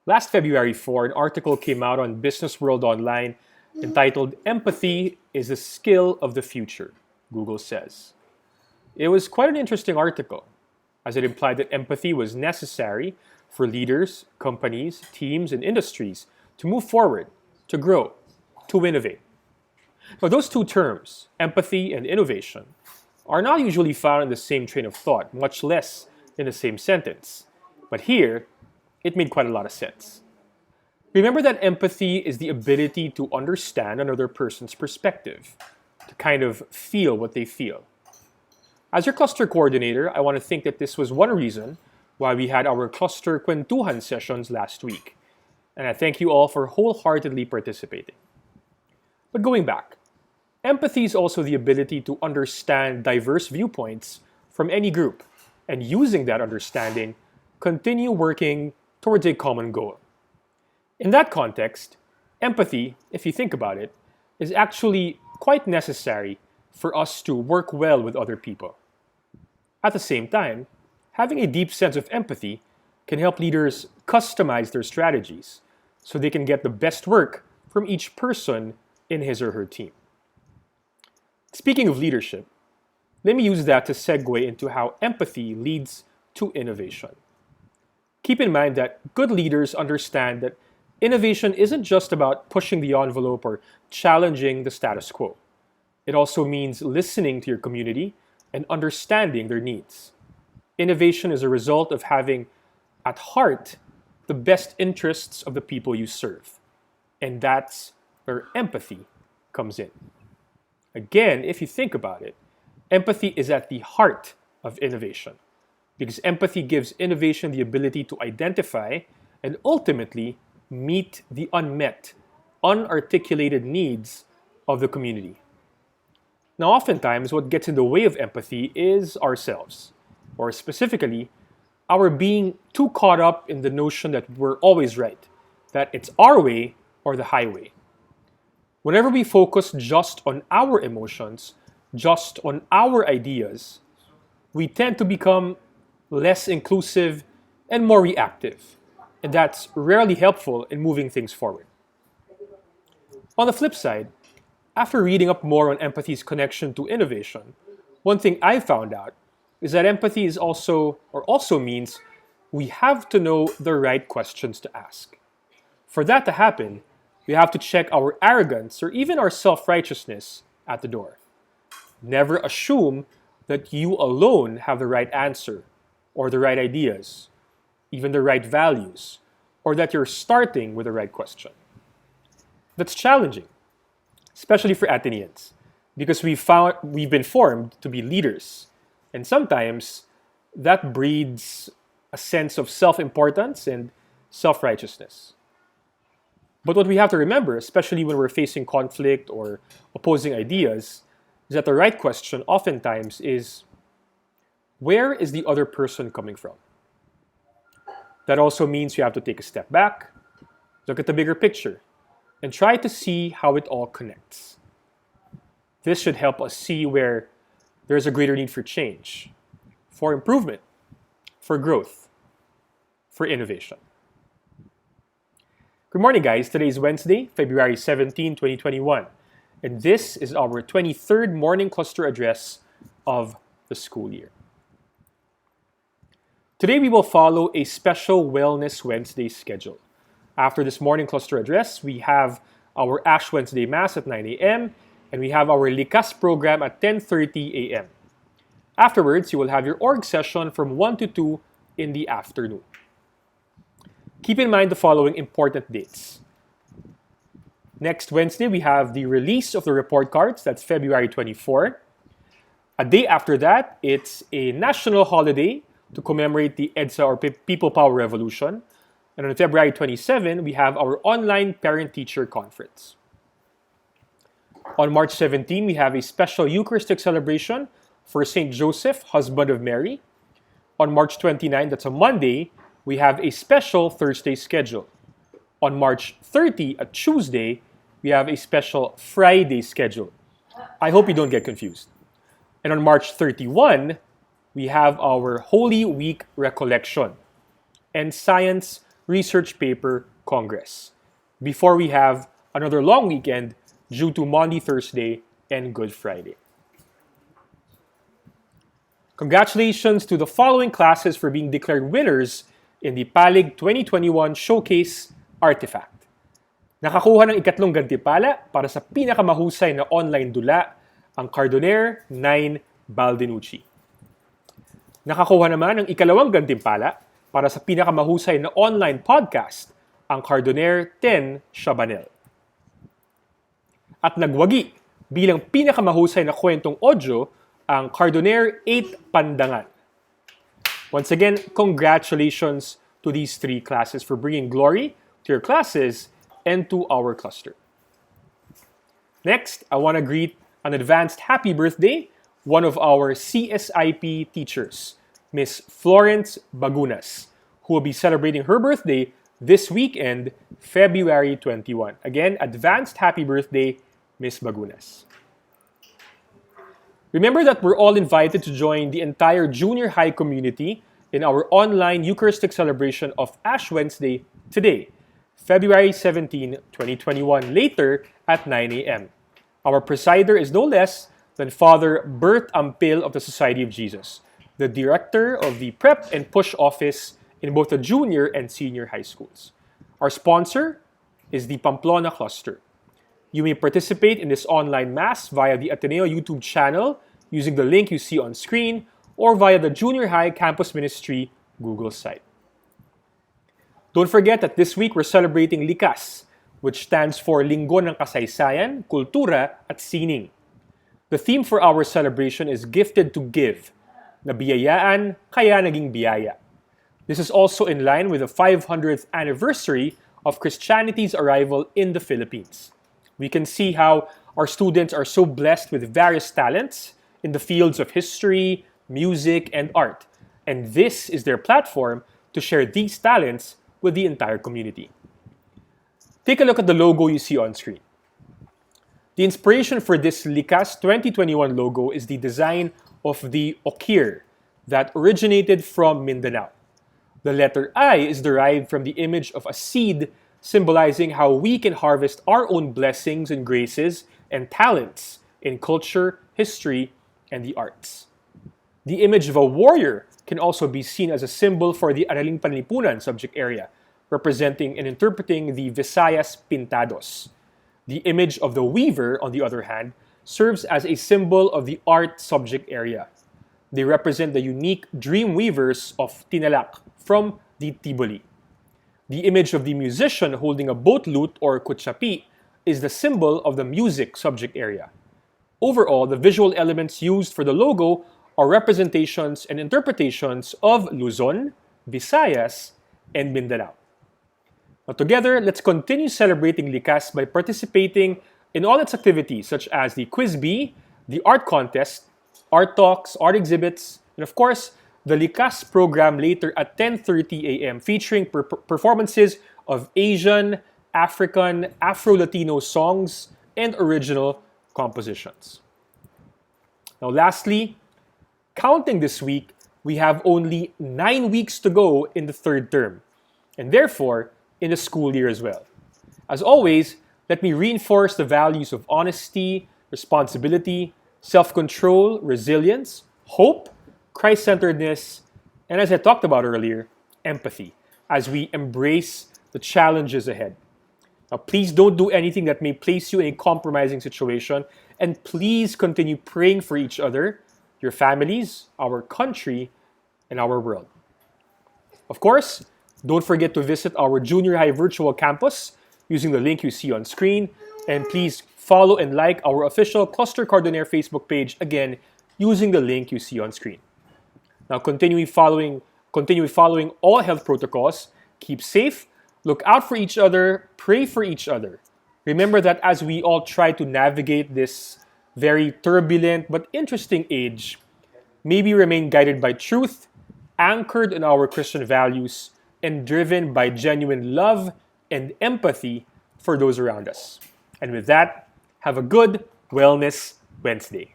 Last February 4, an article came out on Business World Online entitled Empathy is a Skill of the Future, Google says. It was quite an interesting article, as it implied that empathy was necessary for leaders, companies, teams, and industries to move forward, to grow, to innovate. Now, those two terms, empathy and innovation, are not usually found in the same train of thought, much less in the same sentence. But here, it made quite a lot of sense. Remember that empathy is the ability to understand another person's perspective, to kind of feel what they feel. As your cluster coordinator, I want to think that this was one reason why we had our cluster kwentuhan sessions last week. And I thank you all for wholeheartedly participating. But going back, empathy is also the ability to understand diverse viewpoints from any group, and using that understanding, continue working towards a common goal. In that context, empathy, if you think about it, is actually quite necessary for us to work well with other people. At the same time, having a deep sense of empathy can help leaders customize their strategies so they can get the best work from each person in his or her team. Speaking of leadership, let me use that to segue into how empathy leads to innovation. Keep in mind that good leaders understand that innovation isn't just about pushing the envelope or challenging the status quo. It also means listening to your community and understanding their needs. Innovation is a result of having at heart the best interests of the people you serve. And that's where empathy comes in. Again, if you think about it, empathy is at the heart of innovation, because empathy gives innovation the ability to identify and ultimately meet the unmet, unarticulated needs of the community. Now, oftentimes, what gets in the way of empathy is ourselves, or specifically, our being too caught up in the notion that we're always right, that it's our way or the highway. Whenever we focus just on our emotions, just on our ideas, we tend to become less inclusive and more reactive. And that's rarely helpful in moving things forward. On the flip side, after reading up more on empathy's connection to innovation, one thing I found out is that empathy is also means we have to know the right questions to ask. For that to happen, we have to check our arrogance or even our self-righteousness at the door. Never assume that you alone have the right answer or the right ideas, even the right values, or that you're starting with the right question. That's challenging, especially for Athenians, because we've been formed to be leaders, and sometimes that breeds a sense of self-importance and self-righteousness. But what we have to remember, especially when we're facing conflict or opposing ideas, is that the right question oftentimes is, where is the other person coming from? That also means you have to take a step back, look at the bigger picture, and try to see how it all connects. This should help us see where there's a greater need for change, for improvement, for growth, for innovation. Good morning, guys. Today is Wednesday, February 17, 2021, and this is our 23rd morning cluster address of the school year. Today, we will follow a special Wellness Wednesday schedule. After this morning cluster address, we have our Ash Wednesday Mass at 9 a.m. and we have our Likas program at 10:30 a.m. Afterwards, you will have your org session from 1 to 2 in the afternoon. Keep in mind the following important dates. Next Wednesday, we have the release of the report cards. That's February 24. A day after that, it's a national holiday to commemorate the EDSA or People Power Revolution. And on February 27, we have our online parent-teacher conference. On March 17, we have a special Eucharistic celebration for St. Joseph, husband of Mary. On March 29, that's a Monday, we have a special Thursday schedule. On March 30, a Tuesday, we have a special Friday schedule. I hope you don't get confused. And on March 31, we have our Holy Week recollection and science Research Paper Congress, before we have another long weekend due to Maundy Thursday and Good Friday. Congratulations to the following classes for being declared winners in the PALIG 2021 Showcase Artifact. Nakakuha ng ikatlong gantimpala para sa pinakamahusay na online dula ang Cardoner 9 Baldinucci. Nakakuha naman ng ikalawang gantimpala para sa pinakamahusay na online podcast ang Cardoner 10 Chabanel. At nagwagi bilang pinakamahusay na kwentong audio ang Cardoner 8 Pandangan. Once again, congratulations to these three classes for bringing glory to your classes and to our cluster. Next, I want to greet an advanced happy birthday, one of our CSIP teachers, Miss Florence Bagunas, who will be celebrating her birthday this weekend, February 21. Again, advanced happy birthday, Miss Bagunas. Remember that we're all invited to join the entire junior high community in our online Eucharistic celebration of Ash Wednesday today, February 17, 2021, later at 9 a.m. Our presider is no less than Father Bert Ampil of the Society of Jesus, the director of the Prep and Push office in both the junior and senior high schools. Our sponsor is the Pamplona Cluster. You may participate in this online Mass via the Ateneo YouTube channel using the link you see on screen or via the Junior High Campus Ministry Google site. Don't forget that this week we're celebrating Likas, which stands for Linggo ng Kasaysayan, Kultura at Sining. The theme for our celebration is Gifted to Give, nabiyayaan kaya naging biyaya. This is also in line with the 500th anniversary of Christianity's arrival in the Philippines. We can see how our students are so blessed with various talents in the fields of history, music, and art. And this is their platform to share these talents with the entire community. Take a look at the logo you see on screen. The inspiration for this Likas 2021 logo is the design of the okir that originated from Mindanao. The letter I is derived from the image of a seed symbolizing how we can harvest our own blessings and graces and talents in culture, history, and the arts. The image of a warrior can also be seen as a symbol for the Araling Panlipunan subject area, representing and interpreting the Visayas Pintados. The image of the weaver, on the other hand, serves as a symbol of the art subject area. They represent the unique dream weavers of Tinalak from the Tiboli. The image of the musician holding a boat lute or kutsapi is the symbol of the music subject area. Overall, the visual elements used for the logo are representations and interpretations of Luzon, Visayas, and Mindanao. Now together, let's continue celebrating Likas by participating in all its activities such as the Quiz Bee, the art contest, art talks, art exhibits, and of course, the Likas program later at 10:30 a.m. featuring performances of Asian, African, Afro-Latino songs and original compositions. Now lastly, counting this week, we have only 9 weeks to go in the third term, and therefore in the school year as well. As always, let me reinforce the values of honesty, responsibility, self-control, resilience, hope, Christ-centeredness, and as I talked about earlier, empathy, as we embrace the challenges ahead. Now, please don't do anything that may place you in a compromising situation, and please continue praying for each other, your families, our country, and our world. Of course, don't forget to visit our junior high virtual campus using the link you see on screen, and please follow and like our official Cluster Cardoner Facebook page again using the link you see on screen. Now continue following all health protocols, keep safe, look out for each other, pray for each other. Remember that as we all try to navigate this very turbulent but interesting age, may we remain guided by truth, anchored in our Christian values, and driven by genuine love and empathy for those around us. And with that, have a good Wellness Wednesday.